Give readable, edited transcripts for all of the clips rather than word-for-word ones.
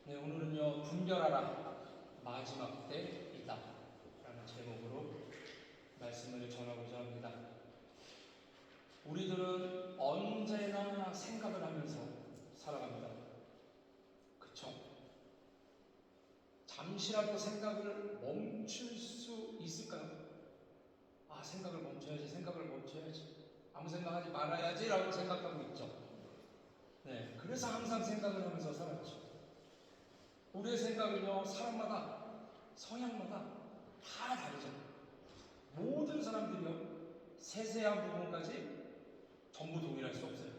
네, 오늘은요, 분별하라, 마지막 때이다 라는 제목으로 말씀을 전하고자 합니다. 우리들은 언제나 생각을 하면서 살아갑니다. 그쵸? 잠시라도 생각을 멈출 수 있을까요? 생각을 멈춰야지. 아무 생각하지 말아야지 라고 생각하고 있죠. 네, 그래서 항상 생각을 하면서 살았죠. 우리의 생각은요, 사람마다, 성향마다 다 다르죠. 모든 사람들이요, 세세한 부분까지 전부 동일할 수 없어요.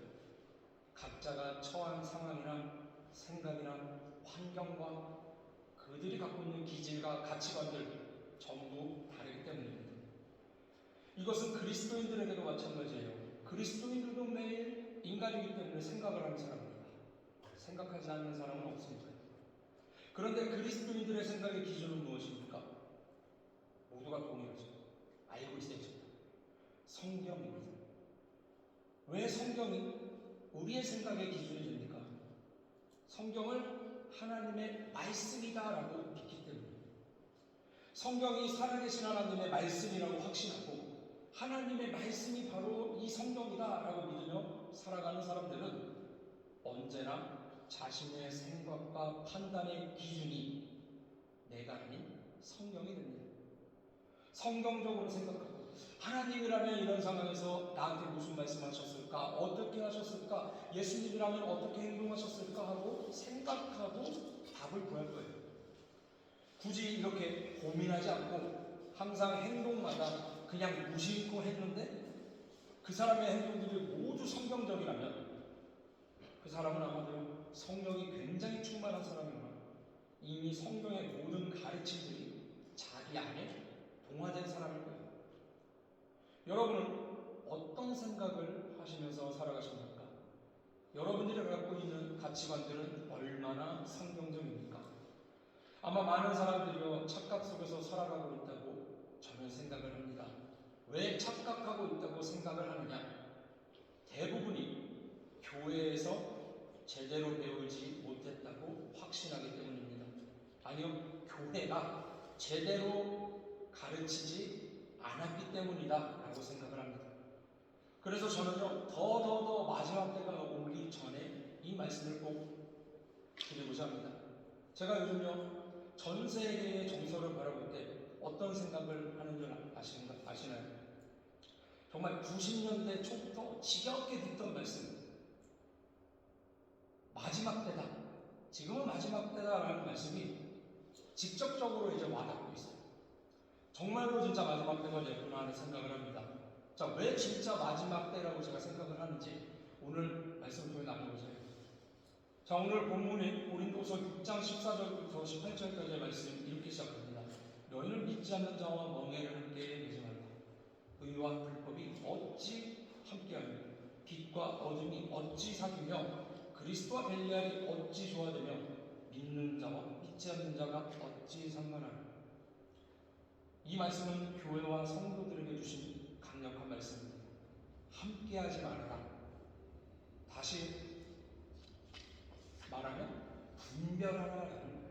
각자가 처한 상황이나 생각이나 환경과 그들이 갖고 있는 기질과 가치관들 전부 다르기 때문입니다. 이것은 그리스도인들에게도 마찬가지예요. 그리스도인들도 매일 인간이기 때문에 생각을 하는 사람입니다. 생각하지 않는 사람은 없습니다. 그런데 그리스도인들의 생각의 기준은 무엇입니까? 모두가 동일하죠. 알고 있어야 됩니다. 성경입니다. 왜 성경이 우리의 생각의 기준이 됩니까? 성경을 하나님의 말씀이다라고 믿기 때문입니다. 성경이 살아계신 하나님의 말씀이라고 확신하고 하나님의 말씀이 바로 이 성경이다라고 믿으며 살아가는 사람들은 언제나 자신의 생각과 판단의 기준이 내가 아닌 성경이 됩니다. 성경적으로 생각하고 하나님이라면 이런 상황에서 나한테 무슨 말씀하셨을까? 어떻게 하셨을까? 예수님이라면 어떻게 행동하셨을까? 하고 생각하고 답을 구할 거예요. 굳이 이렇게 고민하지 않고 항상 행동마다 그냥 무심코 했는데 그 사람의 행동들이 모두 성경적이라면 그 사람은 아마도 성경이 굉장히 충만한 사람이구나. 이미 성경의 모든 가르침들이 자기 안에 동화된 사람일 거예요. 여러분은 어떤 생각을 하시면서 살아가십니까? 여러분들이 갖고 있는 가치관들은 얼마나 성경적입니까? 아마 많은 사람들이 착각 속에서 살아가고 있다고 저는 생각을 합니다. 왜 착각하고 있다고 생각을 하느냐? 대부분이 교회에서 제대로 배우지 못했다고 확신하기 때문입니다. 아니요, 교회가 제대로 가르치지 않았기 때문이다 라고 생각을 합니다. 그래서 저는요, 더 마지막 때가 오기 전에 이 말씀을 꼭 드리고자 합니다. 제가 요즘요, 전 세계의 정서를 바라볼 때 어떤 생각을 하는 줄 아시나요? 정말 90년대 초부터 지겹게 듣던 말씀, 마지막 때다. 지금은 마지막 때다라는 말씀이 직접적으로 이제 와닿고 있어요. 정말로 진짜 마지막 때가 됐구나 하는 생각을 합니다. 자, 왜 진짜 마지막 때라고 제가 생각을 하는지 오늘 말씀을 통해 나눠보자 해요. 자, 오늘 본문인 고린도서 6장 14절부터 18절까지의 말씀 이렇게 시작합니다. 너희는 믿지 않는 자와 멍에를 함께 매지 말라. 의와 불법이 어찌 함께하며 빛과 어둠이 어찌 사귀며 그리스도와 벨리알이 어찌 조화되며 믿는 자와 믿지 않는 자가 어찌 상관하며. 이 말씀은 교회와 성도들에게 주신 강력한 말씀입니다. 함께하지 말아라. 다시 말하면 분별하라라는 거예요.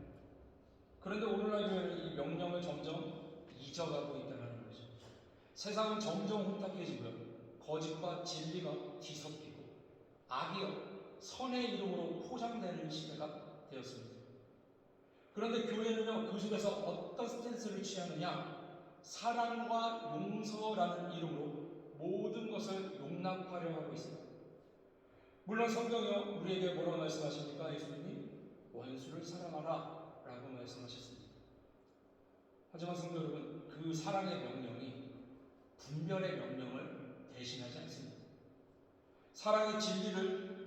그런데 오늘날 교회는 이 명령을 점점 잊어가고 있다는 거죠. 세상은 점점 혼탁해지고요. 거짓과 진리가 뒤섞이고 악이요 선의 이름으로 포장되는 시대가 되었습니다. 그런데 교회는요, 그 속에서 어떤 스탠스를 취하느냐? 사랑과 용서라는 이름으로 모든 것을 용납하려 하고 있습니다. 물론 성경이요, 우리에게 뭐라고 말씀하십니까? 예수님이 원수를 사랑하라 라고 말씀하셨습니다. 하지만 성도 여러분, 그 사랑의 명령이 분별의 명령을 대신하지 않습니다. 사랑의 진리를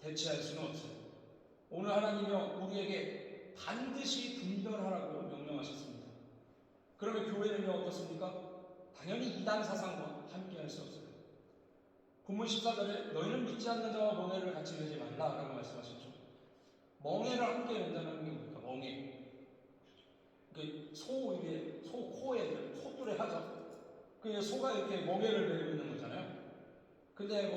대체할 수는 없어요. 오늘 하나님이요, 우리에게 반드시 분별하라고 명령하셨습니다. 그러면 교회는요, 어떻습니까? 당연히 이단 사상과 함께 할 수 없어요. 본문 14절에 너희는 믿지 않는 자와 멍에를 같이 매지 말라라고 말씀하셨죠. 멍에를 함께 맨다는 게 뭡니까? 멍에. 소 코에 소뚜레 하죠. 그 소가 이렇게 멍에를 매고 있는 거잖아요. 근데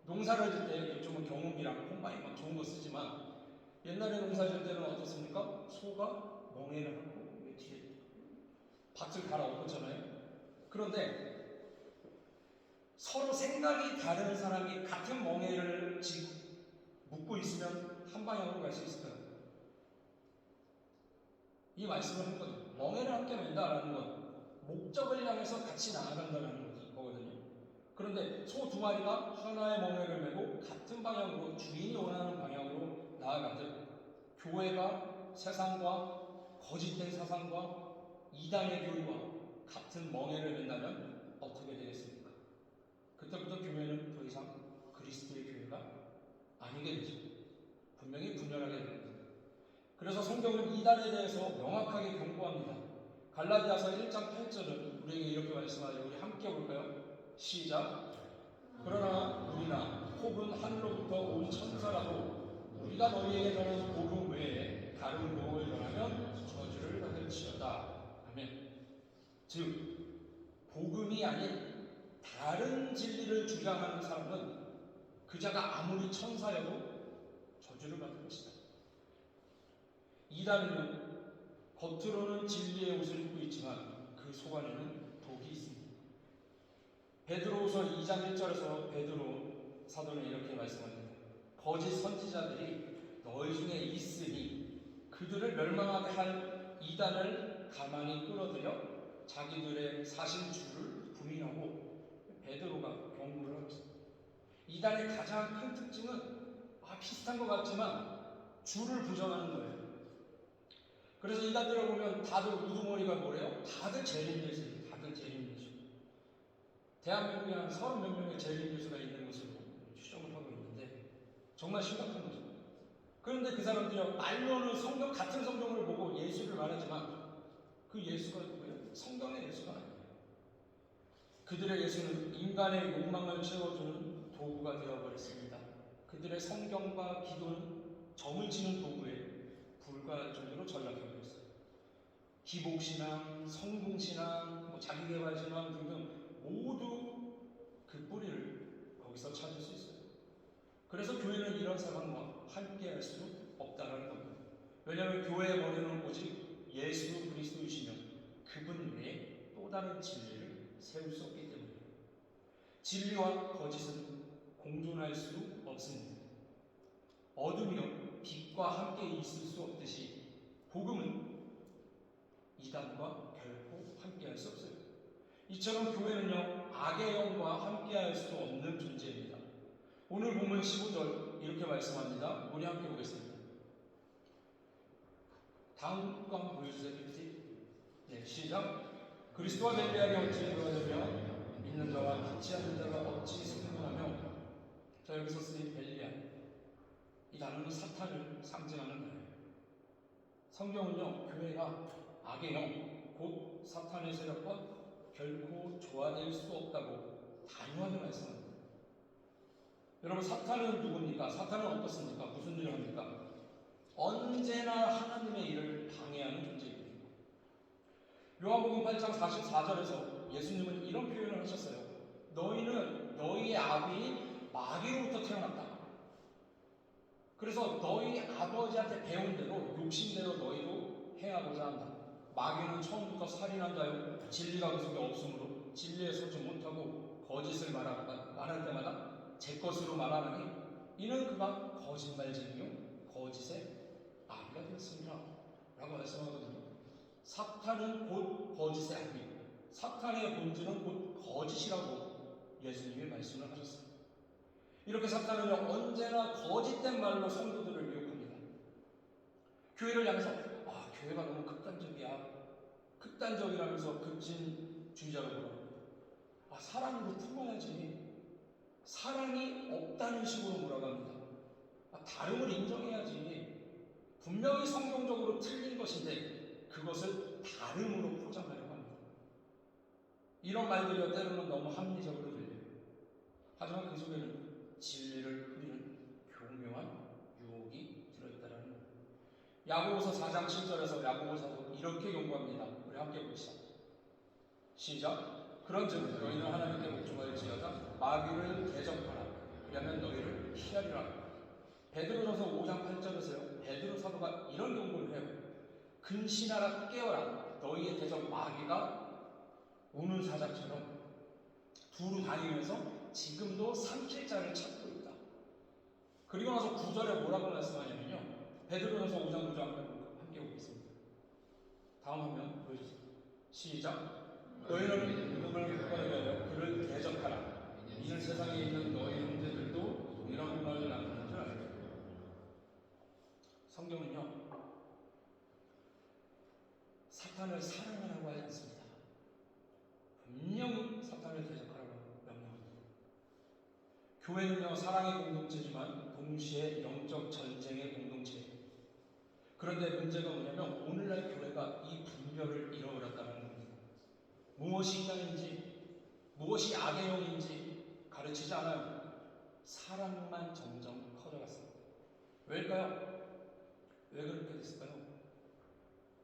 농사를 질 때 요즘은 경운기랑 콤바인 막 좋은 거 쓰지만 옛날에 농사 지을 때는 어떻습니까? 소가 멍에를 하고 뒤에 밭을 갈아엎었잖아요. 그런데 서로 생각이 다른 사람이 같은 멍에를 묶고 있으면 한 방향으로 갈 수 있을까요? 이 말씀을 한 거죠. 멍에를 함께 맨다라는 건 목적을 향해서 같이 나아간다는 거거든요. 그런데 소 두 마리가 하나의 멍에를 메고 같은 방향으로 주인이 원하는 방향으로 나아가듯 교회가 세상과 거짓된 사상과 이단의 교리와 같은 멍에를 맨다면 어떻게 되겠습니까? 그때부터 교회는 더 이상 그리스도의 교회가 아니게 되죠. 분명히 분열하게 됩니다. 그래서 성경은 이단에 대해서 명확하게 경고합니다. 갈라디아서 1장 8절은 우리에게 이렇게 말씀하죠. 우리 함께 볼까요? 시작. 그러나 우리나 혹은 하늘로부터 온 천사라도 우리가 너희에게 전하는 복음 외에 다른 복음을 전하면 저주를 받을지어다. 아멘. 즉 복음이 아닌 다른 진리를 주장하는 사람은 그 자가 아무리 천사여도 저주를 받을 것이다. 이단은 겉으로는 진리의 옷을 입고 있지만 그 속 안에는 독이 있습니다. 베드로후서 2장 1절에서 베드로 사도는 이렇게 말씀합니다. 거짓 선지자들이 너희 중에 있으니 그들을 멸망하게 할 이단을 가만히 끌어들여 자기들의 사신 주를 부인하고 베드로가 경고를 하고 있습니다. 이단의 가장 큰 특징은 비슷한 것 같지만 주를 부정하는 거예요. 그래서 이단들을 보면 다들 우두머리가 뭐래요? 다들 재림예수예요. 다들 재림예수. 대한민국에 한 30몇 명의 재림예수가 있는 것으로 추정을 하고 있는데 정말 심각한 거죠. 그런데 그 사람들이 말로는 성경, 같은 성경을 보고 예수를 말하지만 그 예수가 누구예요? 성경의 예수가 아니에요. 그들의 예수는 인간의 욕망을 채워주는 도구가 되어버렸습니다. 그들의 성경과 기도는 점을 치는 도구에 불과할 정도로 전락하고 있어요. 기복신앙, 성공신앙, 자기개발신앙 등등 모두 그 뿌리를 거기서 찾을 수 있어요. 그래서 교회는 이런 사람과 함께 할 수 없다는 겁니다. 왜냐하면 교회의 머리는 오직 예수 그리스도이시며 그분 외에 또 다른 진리를 세울 수 없기 때문입니다. 진리와 거짓은 공존할 수 없습니다. 어둠이요 빛과 함께 있을 수 없듯이 복음은 이단과 결코 함께할 수 없어요. 이처럼 교회는요 악의 영과 함께할 수 없는 존재입니다. 오늘 본문 15절 이렇게 말씀합니다. 우리 함께 보겠습니다. 다음 거 한번 보여주세요. 네, 시작. 그리스도와 벨리알이 어찌 그러냐며 믿는 자와 믿지 않는 자가 어찌 승분하며. 자, 여기서 쓰인 벨리알, 이 단어는 사탄을 상징하는 단어예요. 성경은요 교회가 악의 영, 곧 사탄의 세력과 결코 조화될 수 없다고 단호하게 말씀합니다. 여러분, 사탄은 누굽니까? 사탄은 어떻습니까? 무슨 일을 합니까? 언제나 하나님의 일을 방해하는 존재입니다. 요한복음 8장 44절에서 예수님은 이런 표현을 하셨어요. 너희는 너희의 아비인 마귀로부터 태어났다. 그래서 너희 아버지한테 배운 대로 욕심대로 너희도 행하고자 한다. 마귀는 처음부터 살인한 자요 진리가 그 속에 없으므로 진리에 서지 못하고 거짓을 말할 때마다 제 것으로 말하느니 이는 그가 거짓말쟁이요 거짓의 아비가 되었습니다 라고 말씀하거든요. 사탄은 곧 거짓의 아비, 사탄의 본질은 곧 거짓이라고 예수님이 말씀을 하셨습니다. 이렇게 사탄은 언제나 거짓된 말로 성도들을 미혹합니다. 교회를 향해서 교회가 너무 극단적이야, 극단적이라면서 급진주의자로 보라. 사랑으로 품어야지. 사랑이 없다는 식으로 몰아갑니다. 다름을 인정해야지. 분명히 성경적으로 틀린 것인데 그것을 다름으로 포장하려고 합니다. 이런 말들이 때로는 너무 합리적으로 들려요. 하지만 그 속에는 진리를 흐리는 교묘한 유혹이 들어있다는 거예요. 야고보서 4장 7절에서 야고보 사도 이렇게 경고합니다. 우리 함께 봅시다. 시작. 그런즉 너희는 하나님께 복종할지어다 마귀를 대적하라. 그러면 너희를 피하리라. 베드로전서 5장 8절에서요. 베드로가 이런 경고를 해요. 근신하라 깨어라. 너희의 대적 마귀가 우는 사자처럼 두루 다니면서 지금도 삼킬 자를 찾고 있다. 그리고 나서 9절에 뭐라고 말씀하냐면요. 베드로전서 5장 9절 함께 보겠습니다. 다음 화면 보여주세요. 시작. 너희는 믿음을 굳건하게 하여 그를 대적하라. 이는 세상에 있는 너희 형제들도 동일한 고난을 나누는 줄 알라. 성경은요, 사탄을 사랑하라고 하지 않습니다. 분명히 사탄을 대적하라고 명령합니다. 교회는요, 사랑의 공동체지만 동시에 영적 전쟁의 공동체예요. 그런데 문제가 뭐냐면 오늘날 교회가 이 분별을 잃어버렸다는 겁니다. 무엇이 인간인지 무엇이 악의 영인지 가르치지 않아요. 사랑만 점점 커져갔습니다. 왜일까요? 왜 그렇게 됐을까요?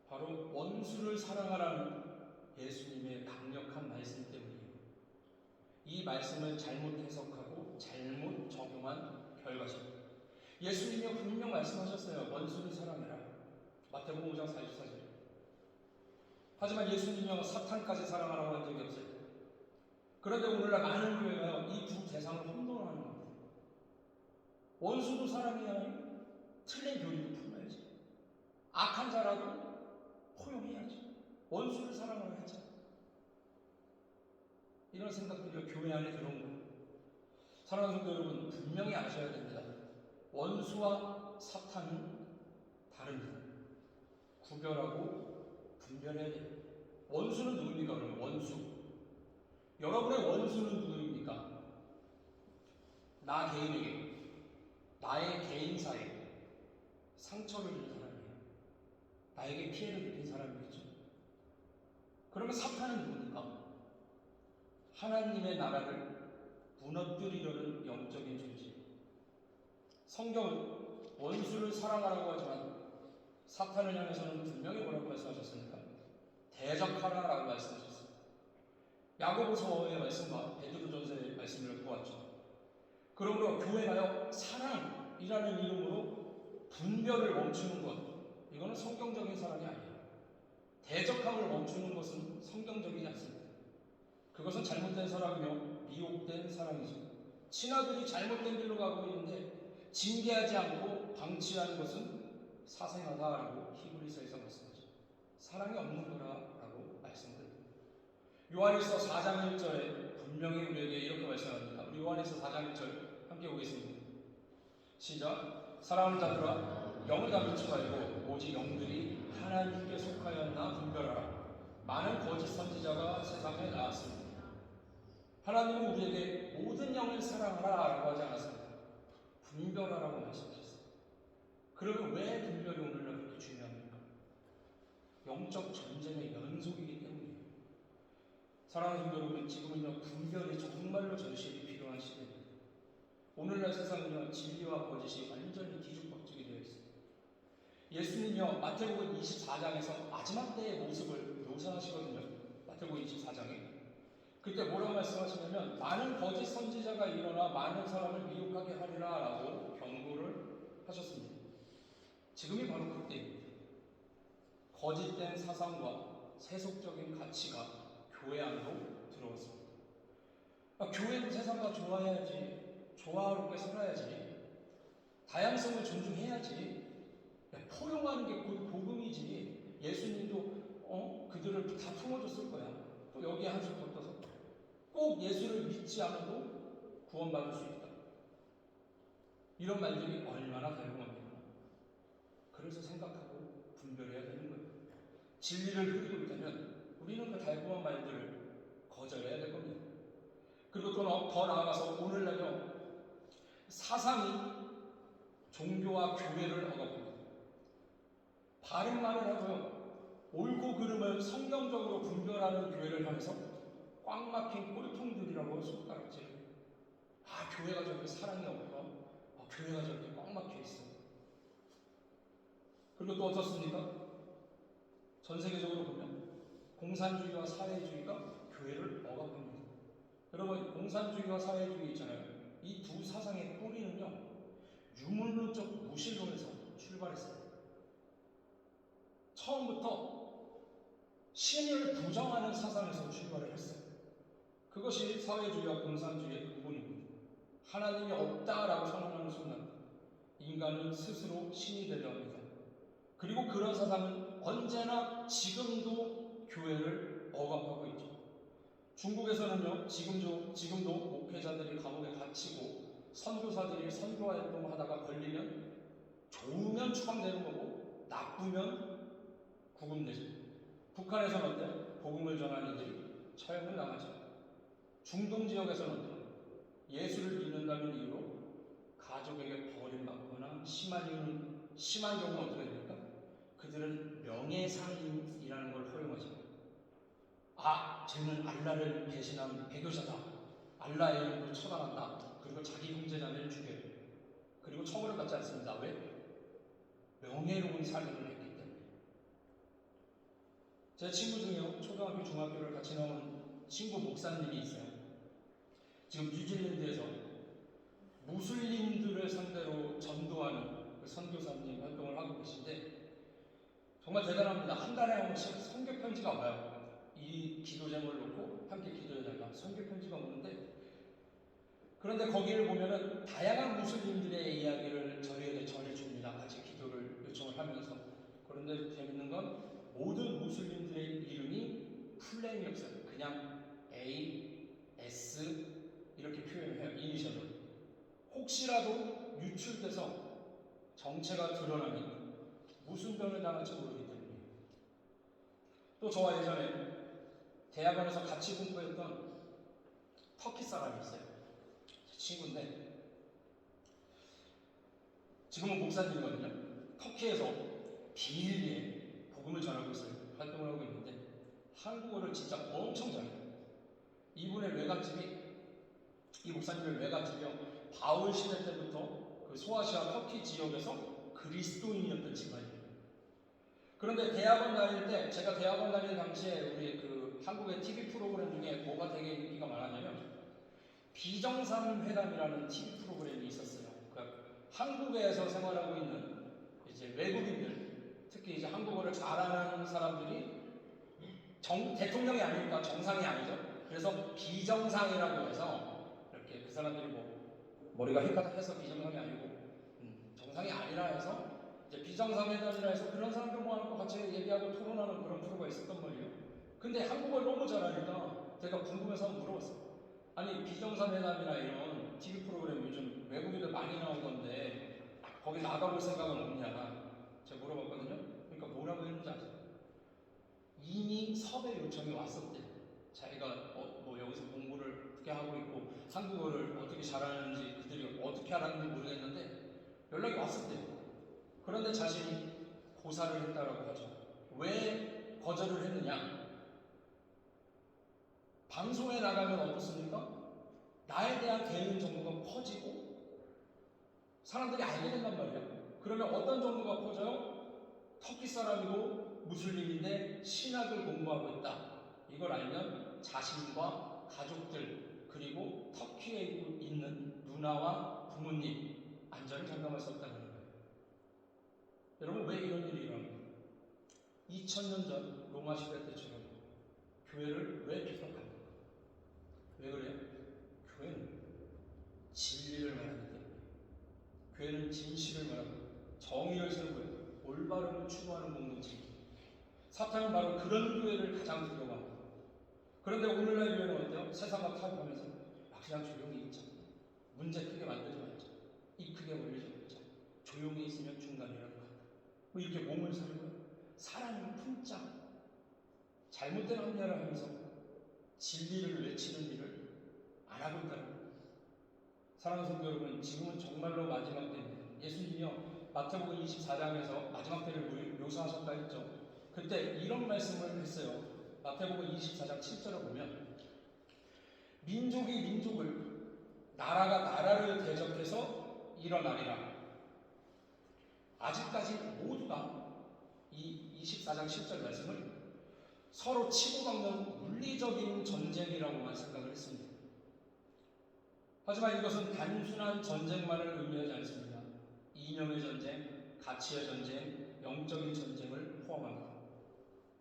바로 원수를 사랑하라는 예수님의 강력한 말씀 때문이에요. 이 말씀을 잘못 해석하고 잘못 적용한 결과입니다. 예수님이 분명 말씀하셨어요. 원수를 사랑해라. 마태복음 5장 44절. 하지만 예수님은 사탄까지 사랑하라고 한 적이 없어요. 그런데 오늘날 많은 교회가요, 이 두 대상을 혼돈하는 겁니다. 원수도 사랑해야 하니 틀린 교리도 품어야지. 악한 자라도 포용해야지. 원수를 사랑하라 했잖아. 이런 생각들이 교회 안에 들어온 거예요. 사랑하는 성도 여러분, 분명히 아셔야 됩니다. 원수와 사탄은 다릅니다. 구별하고 분별해야 돼요. 원수는 누굽니까? 그러면 원수. 여러분의 원수는 누구입니까? 나 개인에게, 나의 개인사에 상처를 준 사람이에요. 나에게 피해를 입힌 사람이겠죠. 그러면 사탄은 누굽니까? 하나님의 나라를 무너뜨리려는 영적인 존재. 성경은 원수를 사랑하라고 하지만 사탄을 향해서는 분명히 뭐라고 말씀하셨습니까? 대적하라라고 말씀하셨습니다. 야고보서의 말씀과 베드로전서의 말씀을 보았죠. 그러므로 교회가요, 사랑이라는 이름으로 분별을 멈추는 것, 이거는 성경적인 사랑이 아니에요. 대적함을 멈추는 것은 성경적이지 않습니다. 그것은 잘못된 사랑이며 미혹된 사랑이죠. 친아들이 잘못된 길로 가고 있는데 징계하지 않고 방치하는 것은 사생하다라고 히브리서에서 말씀하죠. 사랑이 없는 거라라고 말씀드립니다. 요한일서 4장 1절에 분명히 우리에게 이렇게 말씀합니다. 우리 요한일서 4장 1절 함께 보겠습니다. 시작. 사랑하는 자들아, 영을 다 믿지 말고 오직 영들이 하나님께 속하였나 분별하라. 많은 거짓 선지자가 세상에 나왔습니다. 하나님은 우리에게 모든 영을 사랑하라 라고 하지 않았습니다. 분별하라고 말씀하셨어요. 그러면 왜 분별이 오늘날 그렇게 중요합니까? 영적 전쟁의 연속이기 때문이에요. 사랑하는 성도 여러분, 지금은요, 분별이 정말로 절실히 필요한 시대입니다. 오늘날 세상은요, 진리와 거짓이 완전히 뒤죽박죽이 되어 있습니다. 예수님이요, 마태복음 24장에서 마지막 때의 모습을 묘사하시거든요. 마태복음 24장에. 그때 뭐라고 말씀하시냐면 많은 거짓 선지자가 일어나 많은 사람을 미혹하게 하리라 라고 경고를 하셨습니다. 지금이 바로 그때입니다. 거짓된 사상과 세속적인 가치가 교회 안으로 들어왔습니다. 교회는 세상과 좋아해야지, 좋아하게 살아야지, 다양성을 존중해야지, 포용하는 게 곧 복음이지. 예수님도 그들을 다 품어줬을 거야. 또 여기에 한술 더 떠서 꼭 예수를 믿지 않아도 구원받을 수 있다. 이런 말들이 얼마나 달콤합니까? 그래서 생각하고 분별해야 되는 거예요. 진리를 흐리고 있다면 우리는 그 달콤한 말들을 거절해야 될 겁니다. 그리고 또 더 나아가서 오늘날요, 사상이 종교와 교회를 억압합니다. 바른 말을 하고요, 옳고 그름을 성경적으로 분별하는 교회를 향해서 꽉 막힌 꼴통들이라고 손가락질해요. 교회가 저렇게 사랑이 없고, 교회가 저렇게 꽉 막혀 있어. 그리고 또 어떻습니까? 전 세계적으로 보면 공산주의와 사회주의가 교회를 억압합니다. 여러분, 공산주의와 사회주의 있잖아요. 이 두 사상의 뿌리는요, 유물론적 무신론에서 출발했어요. 처음부터 신을 부정하는 사상에서 출발을 했어요. 그것이 사회주의와 공산주의의 근본입니다. 하나님이 없다라고 선언하는 순간 인간은 스스로 신이 되려 합니다. 그리고 그런 사상은 언제나 지금도 교회를 억압하고 있죠. 중국에서는요, 지금도 목회자들이 감옥에 갇히고 선교사들이 선교활동 하다가 걸리면 좋으면 추방되는 거고 나쁘면 구금되죠. 북한에서는 어때? 복음을 전하는 이들이 처형을 당하죠. 중동 지역에서는 예수를 믿는다는 이유로 가족에게 버림받거나 심한 경우는 어떻게 됩니까? 그들은 명예살인이라는 걸 허용하죠. 쟤는 알라를 배신한 배교자다. 알라의 이름으로 처단한다. 그리고 자기 형제자매를 죽여요. 그리고 처벌을 받지 않습니다. 왜? 명예로운 살인을 했기 때문에. 제 친구 중에요, 초등학교, 중학교를 같이 나온 친구 목사님이 있어요. 지금 뉴질랜드에서 무슬림들을 상대로 전도하는 그 선교사님 활동을 하고 계신데 정말 대단합니다. 한 달에 한 번씩 선교 편지가 와요. 이 기도 제목을 놓고 함께 기도해달라 선교 편지가 오는데, 그런데 거기를 보면은 다양한 무슬림들의 이야기를 저희에게 전해줍니다. 같이 기도를 요청을 하면서. 그런데 재밌는 건 모든 무슬림들의 이름이 풀네임이 없어요. 그냥 A, S 이렇게 표현을 해요. 이니셜로. 혹시라도 유출돼서 정체가 드러나면 무슨 병을 당할지 모르기 때문이에요. 또 저와 예전에 대학원에서 같이 공부했던 터키 사람이 있어요. 제 친구인데 지금은 목사님이거든요. 터키에서 비일비에 복음을 전하고 있어요. 활동을 하고 있는데 한국어를 진짜 엄청 잘해요. 이분의 외갓집이, 이 목사님의 외갓집이요, 바울 시대 때부터 그 소아시아 터키 지역에서 그리스도인이었던 집안이에요. 그런데 대학원 다닐 때, 제가 대학원 다닐 당시에 우리 그 한국의 TV 프로그램 중에 뭐가 되게 인기가 많았냐면 비정상회담이라는 TV 프로그램이 있었어요. 그러니까 한국에서 생활하고 있는 이제 외국인들, 특히 이제 한국어를 잘하는 사람들이 대통령이 아니니까 정상이 아니죠. 그래서 비정상이라고 해서 이렇게 그 사람들이 뭐 머리가 해서 비정상이 아니고 정상이 아니라 해서 이제 비정상회담이라 해서 그런 사람들 모아놓고 같이 얘기하고 토론하는 그런 프로가 있었단 말이에요. 근데 한국어를 너무 잘하니까 제가 궁금해서 한번 물어봤어요. 아니 비정상회담이나 이런 TV 프로그램 요즘 외국인들 많이 나오던데 거기 나가볼 생각은 없냐 제가 물어봤거든요. 그러니까 뭐라고 했는지 아세요? 이미 섭외 요청이 왔었대요. 자기가 뭐 여기서 공부를 어떻게 하고 있고 한국어를 어떻게 잘하는지 그들이 어떻게 알았는지 모르겠는데 연락이 왔었대요. 그런데 자신이 고사를 했다라고 하죠. 왜 거절을 했느냐? 방송에 나가면 어떻습니까? 나에 대한 개인 정보가 퍼지고 사람들이 알게 된단 말이에요. 그러면 어떤 정보가 퍼져요? 터키 사람이고 무슬림인데 신학을 공부하고 있다. 이걸 알면 자신과 가족들 그리고 터키에 있는 누나와 부모님 안전을 장담할 수 없다는 거예요. 여러분 왜 이런 일이 일어납니까? 2000년 전 로마 시대 때처럼 교회를 왜 비판합니까? 왜 그래요? 교회는 진리를 말하기 때문에, 교회는 진실을 말하고 정의를 세우고 올바름을 추구하는 공동체입니다. 사탄은 바로 그런 교회를 가장 두려워합니다. 그런데 오늘날 교회는 어때요? 세상과 타협하면서 그냥 조용히 있자, 문제 크게 만들지 말자, 입 크게 벌리지 말자, 조용히 있으면 중간이라고 한다. 뭐 이렇게 몸을 사려고 사랑을 품자, 잘못된 합리화를 하면서 진리를 외치는 일을 안 하고 있다는 거예요. 사랑하는 성도 여러분, 지금은 정말로 마지막 때입니다. 예수님이요 마태복음 24장에서 마지막 때를 묘사하셨다 했죠. 그때 이런 말씀을 했어요. 마태복음 24장 7절을 보면 민족이 민족을, 나라가 나라를 대적해서 일어나리라. 아직까지 모두가 이 24장 7절 말씀을 서로 치고받는 물리적인 전쟁이라고만 생각을 했습니다. 하지만 이것은 단순한 전쟁만을 의미하지 않습니다. 이념의 전쟁, 가치의 전쟁, 영적인 전쟁을 포함합니다.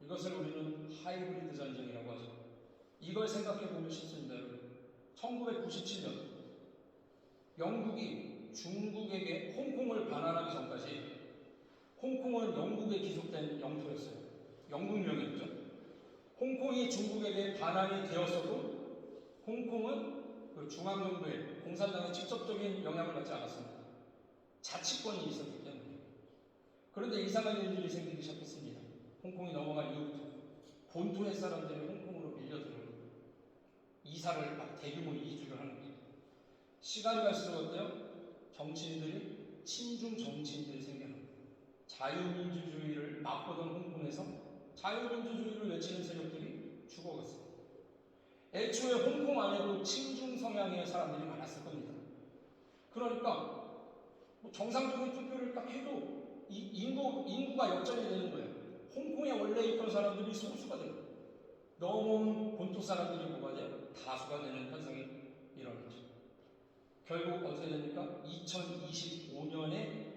이것을 우리는 하이브리드 전쟁이라고 하죠. 이걸 생각해 보면 쉽습니다. 1997년 영국이 중국에게 홍콩을 반환하기 전까지 홍콩은 영국에 기속된 영토였어요. 영국령이었죠. 홍콩이 중국에게 반환이 되었어도 홍콩은 그 중앙정부의 공산당의 직접적인 영향을 받지 않았습니다. 자치권이 있었기 때문에. 그런데 이상한 일들이 생기기 시작했습니다. 홍콩이 넘어간 이후부터 본토의 사람들이 홍콩으로 밀려들어요. 이사를 막 대규모 이주를 하는 거예요. 시간이 갈수록 어때요? 정치인들이 친중 정치인들이 생겨납니다. 자유민주주의를 맛보던 홍콩에서 자유민주주의를 외치는 세력들이 죽어갔어요. 애초에 홍콩 안에도 친중 성향의 사람들이 많았을 겁니다. 그러니까 뭐 정상적인 투표를 딱 해도 인구가 역전이 되는 거예요. 홍콩에 원래 있던 사람들이 소수가 돼요. 넘어온 본토 사람들이 뭐가 돼요? 다수가 되는 현상이 일어나죠. 결국 어떻게 됩니까? 2025년에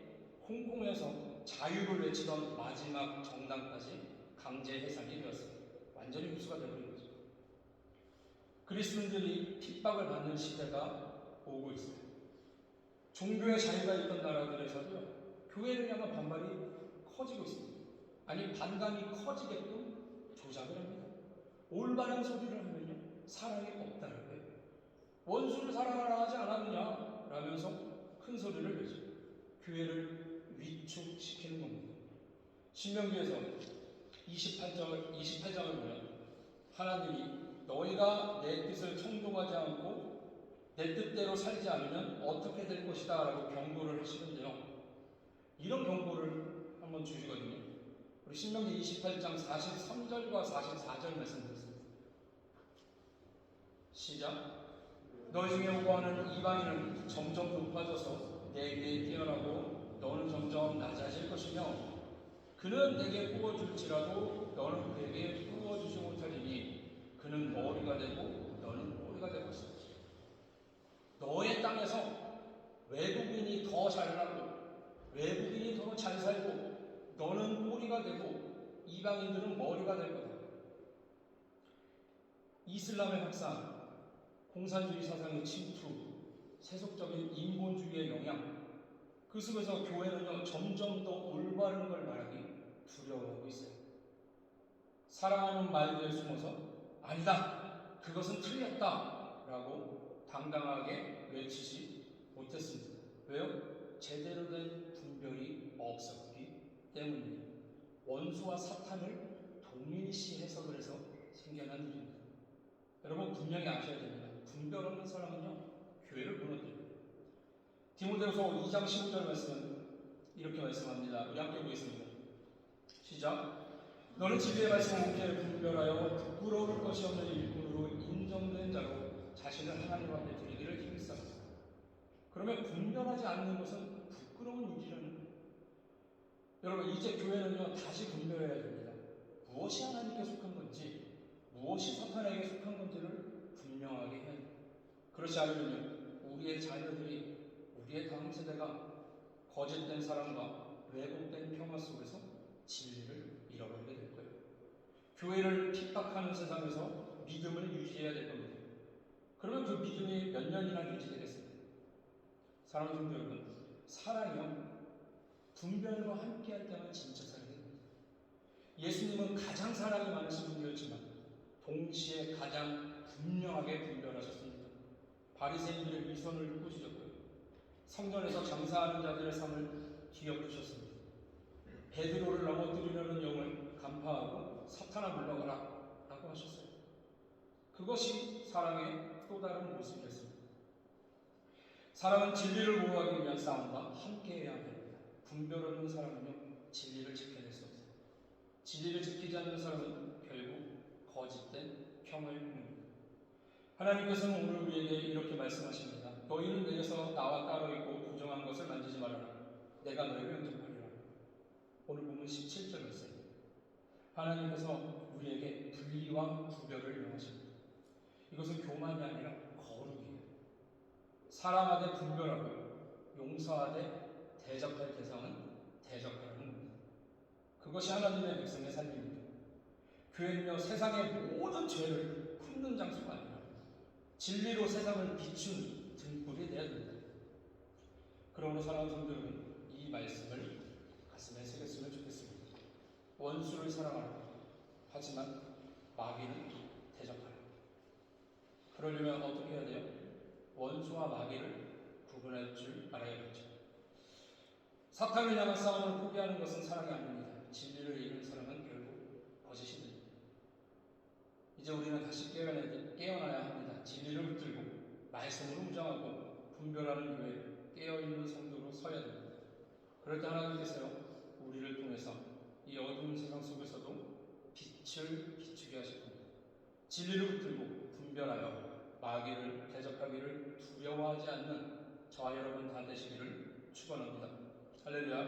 홍콩에서 자유를 외치던 마지막 정당까지 강제 해산이 되었습니다. 완전히 흡수가 되어버린 거죠. 그리스도인들이 핍박을 받는 시대가 오고 있어요. 종교의 자유가 있던 나라들에서도 교회를 향한 반발이 커지고 있습니다. 아니 반감이 커지게끔 조작을 합니다. 올바른 소리를 하면요 사랑이 없다는 거예요. 원수를 사랑하라 하지 않았느냐 라면서 큰 소리를 내죠. 교회를 위축시키는 겁니다. 신명기에서 28장을 보면 하나님이 너희가 내 뜻을 청종하지 않고 내 뜻대로 살지 않으면 어떻게 될 것이다 라고 경고를 하시는데요. 이런 경고를 한번 주시거든요. 우리 신명기 28장 43절과 44절 말씀드렸습니다. 시작. 너희 중에 오고하는 이방인은 점점 높아져서 내게 뛰어나고 너는 점점 낮아질 것이며 그는 내게 부어줄지라도 너는 그에게 부어주지 못하리니 그는 머리가 되고 너는 꼬리가 될 것이다. 너의 땅에서 외국인이 더 잘나고 외국인이 더 잘 살고 너는 꼬리가 되고 이방인들은 머리가 될 거다. 이슬람의 확산, 공산주의 사상의 침투, 세속적인 인본주의의 영향, 그 속에서 교회는요 점점 더 올바른 걸 말하기 두려워하고 있어요. 사랑하는 말들에 숨어서 아니다, 그것은 틀렸다 라고 당당하게 외치지 못했습니다. 왜요? 제대로 된 분별이 없었기 때문입니다. 원수와 사탄을 동일시 해석을 해서 생겨난 일입니다. 여러분 분명히 아셔야 됩니다. 분별 없는 사람은요 교회를 무너뜨립니다. 디모데후서 2장 15절 말씀은 이렇게 말씀합니다. 우리 함께 보겠습니다. 시작. 너는 진리의 말씀을 옳게 분별하여 부끄러울 것이 없는 일꾼으로 인정된 자로 자신을 하나님 앞에 드리기를 힘쓰라. 그러면 분별하지 않는 것은 부끄러운 일이라는 거예요. 여러분 이제 교회는요 다시 분별해야 됩니다. 무엇이 하나님께 속한 건지 무엇이 사탄에게 속한 건지를 분명하게 해야 됩니다. 그렇지 않으면요 우리의 자녀들이 우리의 다음 세대가 거짓된 사랑과 왜곡된 평화 속에서 진리를 잃어버리게 될 거예요. 교회를 핍박하는 세상에서 믿음을 유지해야 될 겁니다. 그러면 그 믿음이 몇 년이나 유지되겠습니까? 사랑하는 성도 여러분, 사랑이요 분별과 함께할 때만 진짜 사랑이 됩니다. 예수님은 가장 사랑이 많으신 분이었지만 동시에 가장 분명하게 분별하셨습니다. 바리새인들의 위선을 꾸짖었고요. 성전에서 장사하는 자들의 삶을 뒤엎으셨습니다. 베드로를 넘어뜨리려는 영을 간파하고 사탄아 물러가라 라고 하셨어요. 그것이 사랑의 또 다른 모습이었습니다. 사랑은 진리를 보호하기 위한 싸움과 함께해야 됩니다. 분별 없는 사람은요 진리를 지켜낼 수 없어요. 진리를 지키지 않는 사람은 결국 거짓된 평을 봅니다. 하나님께서는 오늘 우리에게 이렇게 말씀하십니다. 너희는 내게서 나와 따로 있고 부정한 것을 만지지 말아라. 내가 너희를 영접하리라. 오늘 보면 17절 말씀입니다. 하나님께서 우리에게 분리와 구별을 명하십니다. 이것은 교만이 아니라 거룩이에요. 사랑하되 분별하고 용서하되 대적할 대상은 대적하라는 겁니다. 그것이 하나님의 백성의 삶입니다. 교회는요, 세상의 모든 죄를 굽는 장소가 아니라 진리로 세상을 비춘 등불이 되어야 됩니다. 그러므로 사랑하는 성도들은 이 말씀을 가슴에 새겼으면 좋겠습니다. 원수를 사랑하라. 하지만 마귀는 대적하라. 그러려면 어떻게 해야 돼요? 원수와 마귀를 구분할 줄 알아야겠죠. 사탄을 향한 싸움을 포기하는 것은 사랑이 아닙니다. 진리를 잃은 사람은 결국 거짓이 됩니다. 이제 우리는 다시 깨어나야 합니다. 진리를 붙들고 말씀으로 무장하고 분별하는 교회, 깨어있는 성도로 서야 됩니다. 그럴 때 하나님께서요, 우리를 통해서 이 어두운 세상 속에서도 빛을 비추게 하실 겁니다. 진리를 붙들고 분별하여 마귀를 대적하기를 두려워하지 않는 저와 여러분 다 되시기를 축원합니다. 할렐루야.